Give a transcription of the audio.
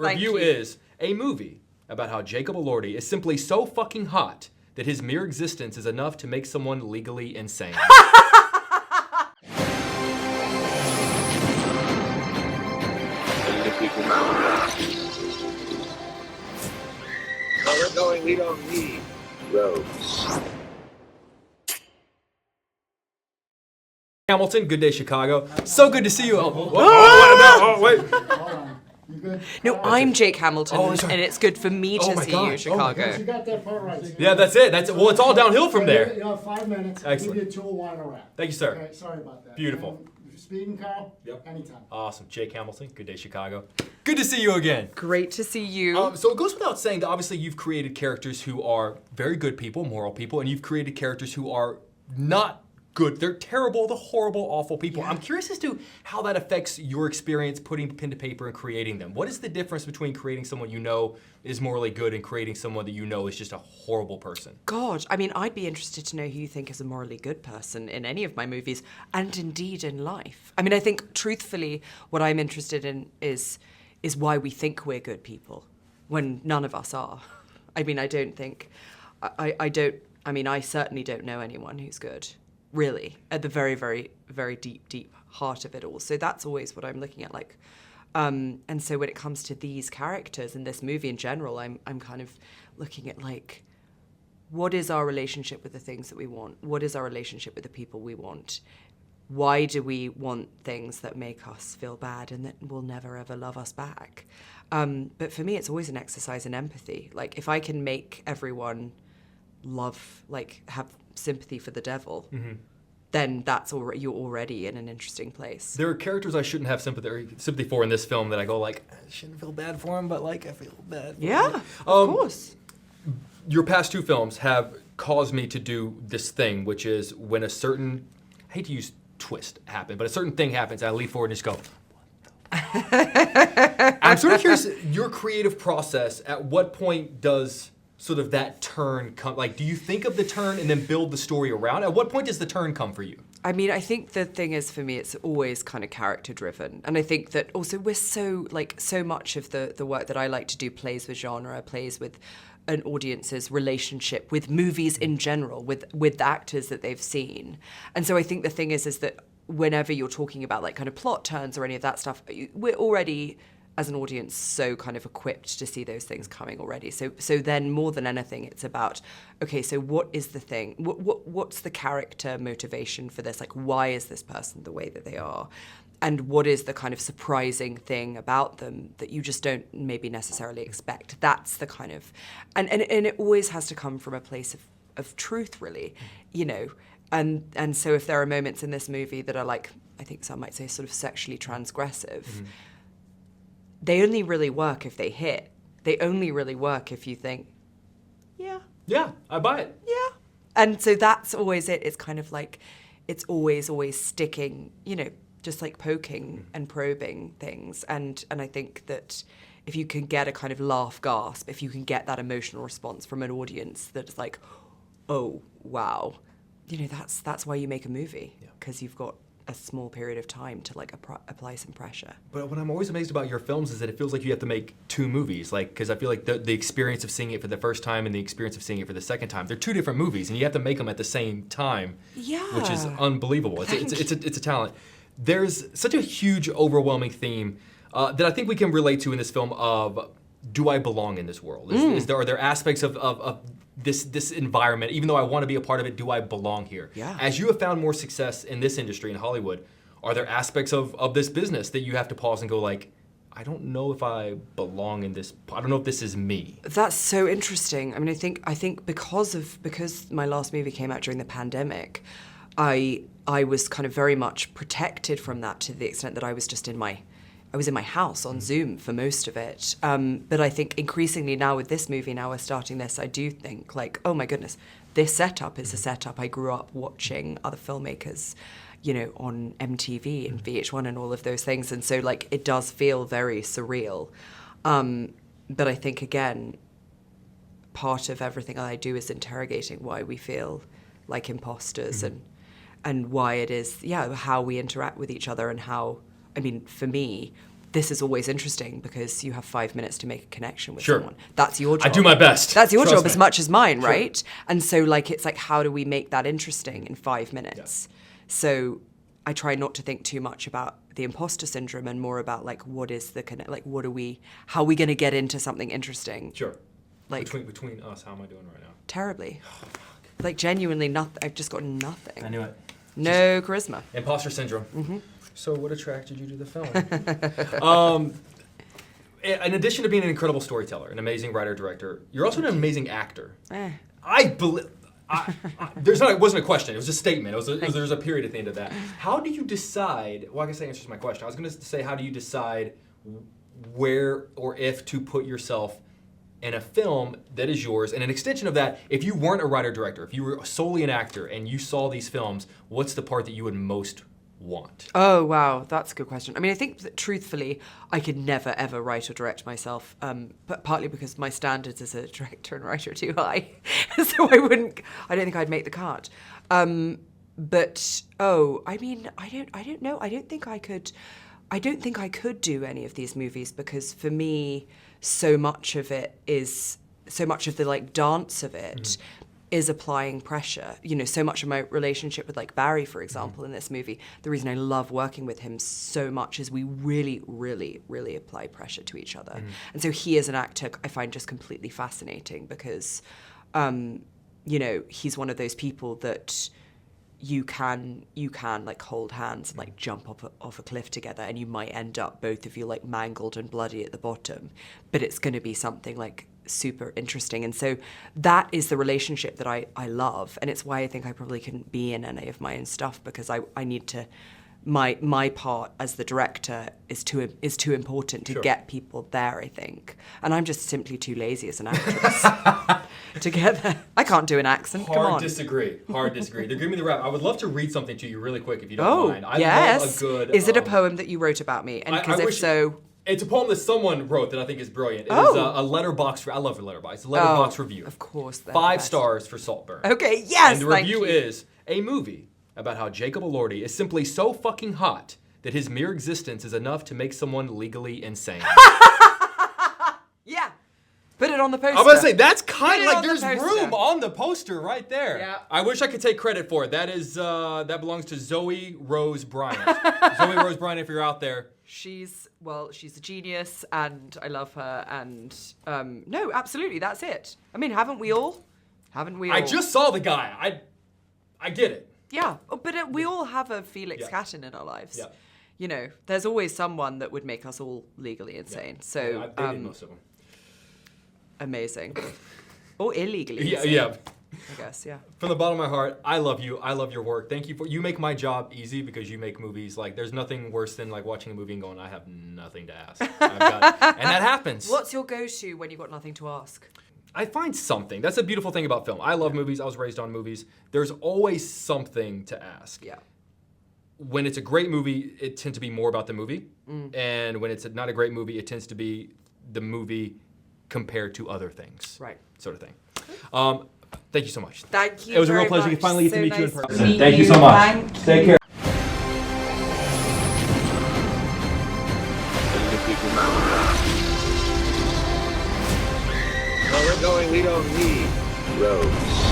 review is a movie about how Jacob Elordi is simply so fucking hot that his mere existence is enough to make someone legally insane. Where we're going, we don't need roads. Hamilton, good day, Chicago. So good to see you. Oh, wait. You good? No, I'm Jake Hamilton, and it's good for me to see you, You Chicago. got that part right. Yeah, that's it. Well, it's all downhill from there. You have 5 minutes. Excellent. Give you 2 wine and a wrap. Thank you, sir. Okay, sorry about that. Beautiful. And speaking, Carl? Yep. Anytime. Awesome. Jake Hamilton, good day, Chicago. Good to see you again. Great to see you. So it goes without saying that obviously you've created characters who are very good people, moral people, and you've created characters who are not good. They're terrible, they're horrible, awful people. Yeah. I'm curious as to how that affects your experience putting pen to paper and creating them. What is the difference between creating someone you know is morally good and creating someone that you know is just a horrible person? God, I mean, I'd be interested to know who you think is a morally good person in any of my movies, and indeed in life. I mean, I think, truthfully, what I'm interested in is why we think we're good people, when none of us are. I mean, I don't think, I certainly don't know anyone who's good, really, at the very, very, very deep heart of it all. So that's always what I'm looking at, like, and so when it comes to these characters in this movie in general, I'm kind of looking at, like, what is our relationship with the things that we want? What is our relationship with the people we want? Why do we want things that make us feel bad and that will never ever love us back? But for me, it's always an exercise in empathy. Like, if I can make everyone love, like, have sympathy for the devil, then you're already in an interesting place. There are characters I shouldn't have sympathy for in this film that I go like, I shouldn't feel bad for him, but like I feel bad for him. Of course. Your past 2 films have caused me to do this thing, which is when a certain, I hate to use twist happen, but a certain thing happens, I lean forward and just go, what the I'm sort of curious, your creative process, at what point does sort of that turn come? Like, do you think of the turn and then build the story around? At what point does the turn come for you? I mean, I think the thing is, for me, it's always kind of character driven. And I think that also we're so much of the work that I like to do plays with genre, plays with an audience's relationship with movies in general, with actors that they've seen. And so I think the thing is that whenever you're talking about like kind of plot turns or any of that stuff, we're already, as an audience, so kind of equipped to see those things coming already. So then more than anything, it's about, okay, so what is the thing? What's the character motivation for this? Like, why is this person the way that they are? And what is the kind of surprising thing about them that you just don't maybe necessarily expect? That's the kind of, and it always has to come from a place of truth, really, you know? And so if there are moments in this movie that are like, I think some might say sort of sexually transgressive, they only really work if they hit. They only really work if you think, Yeah, I buy it. yeah. And so that's always it. It's kind of like, it's always sticking, you know, just like poking and probing things. And I think that if you can get a kind of laugh gasp, if you can get that emotional response from an audience that's like, oh, wow, you know, that's why you make a movie, because you've got a small period of time to like apply some pressure. But what I'm always amazed about your films is that it feels like you have to make 2 movies, like, because I feel like the experience of seeing it for the first time and the experience of seeing it for the second time, they're 2 different movies, and you have to make them at the same time, which is unbelievable. It's a talent. There's such a huge, overwhelming theme that I think we can relate to in this film of, do I belong in this world? Are there aspects of this environment, even though I want to be a part of it, do I belong here? Yeah. As you have found more success in this industry, in Hollywood, are there aspects of this business that you have to pause and go like, I don't know if I belong in this, I don't know if this is me? That's so interesting. I mean, I think because my last movie came out during the pandemic, I was kind of very much protected from that, to the extent that I was just in my house on Zoom for most of it. But I think increasingly now with this movie, now we're starting this, I do think like, oh my goodness, this setup is a setup. I grew up watching other filmmakers, you know, on MTV and VH1 and all of those things. And so like, it does feel very surreal. But I think, again, part of everything I do is interrogating why we feel like imposters and why it is, how we interact with each other, and how, I mean, for me, this is always interesting because you have 5 minutes to make a connection with Sure. someone. That's your job. I do my best. That's your Trust job me. as much as mine, Sure. right? And so like it's like, how do we make that interesting in 5 minutes? So I try not to think too much about the imposter syndrome and more about like what is the like how are we going to get into something interesting? Sure. Like Between us, how am I doing right now? terribly. Like genuinely nothing. I've just got nothing. I knew it. No charisma. Imposter syndrome. Mm-hmm. So what attracted you to the film? In addition to being an incredible storyteller, an amazing writer-director, you're also an amazing actor. I believe... it wasn't a question. It was a statement. There was a period at the end of that. How do you decide? Well, I guess that answers my question. I was going to say, how do you decide where or if to put yourself in a film that is yours? And an extension of that, if you weren't a writer-director, if you were solely an actor and you saw these films, what's the part that you would most want? Oh, wow. That's a good question. I mean, I think that truthfully, I could never, ever write or direct myself, but partly because my standards as a director and writer are too high. So I don't think I'd make the cut. I mean, I don't know. I don't think I could do any of these movies because for me, so much of the like dance of it is applying pressure. You know, so much of my relationship with like Barry, for example, in this movie, the reason I love working with him so much is we really, really, really apply pressure to each other. And so he as an actor, I find just completely fascinating because, you know, he's one of those people that you can like hold hands and like jump off a cliff together and you might end up both of you like mangled and bloody at the bottom, but it's going to be something like super interesting. And so that is the relationship that I love, and it's why I think I probably couldn't be in any of my own stuff because I need to my part as the director is too important to get people there, I think. And I'm just simply too lazy as an actress to get there. I can't do an accent. Come on. Hard disagree. They're giving me the rap. I would love to read something to you really quick if you don't mind. I yes. love a good... Is it a poem that you wrote about me? And because if so... It's a poem that someone wrote that I think is brilliant. It is a letterbox. I love a letterbox. It's a letterbox review. Of course. 5 stars for Saltburn. Okay, yes, and the review is a movie about how Jacob Elordi is simply so fucking hot that his mere existence is enough to make someone legally insane. Yeah. Put it on the poster. I'm gonna say that's kind of like on the there's poster. room on the poster right there. Yeah. I wish I could take credit for it. That is that belongs to Zoe Rose Bryant. Zoe Rose Bryant, if you're out there. She's a genius, and I love her. And no, absolutely, that's it. I mean, haven't we all? I just saw the guy. I get it. Yeah, but we all have a Felix Catton in our lives. Yeah. You know, there's always someone that would make us all legally insane. So I've dated most of them. Amazing. Or illegally Yeah, insane, yeah. I guess, yeah. From the bottom of my heart, I love you. I love your work. Thank you you make my job easy because you make movies. Like, there's nothing worse than like watching a movie and going, I have nothing to ask. And that happens. What's your go-to when you've got nothing to ask? I find something. That's a beautiful thing about film. I love movies. I was raised on movies. There's always something to ask. Yeah. When it's a great movie, it tends to be more about the movie. And when it's not a great movie, it tends to be the movie compared to other things. Right. Sort of thing. Thank you so much. Thank you. It was a real very pleasure to much. finally get to So meet you in nice person. to meet Thank you so much. Thank Take you. care. Where we're going, we don't need roads.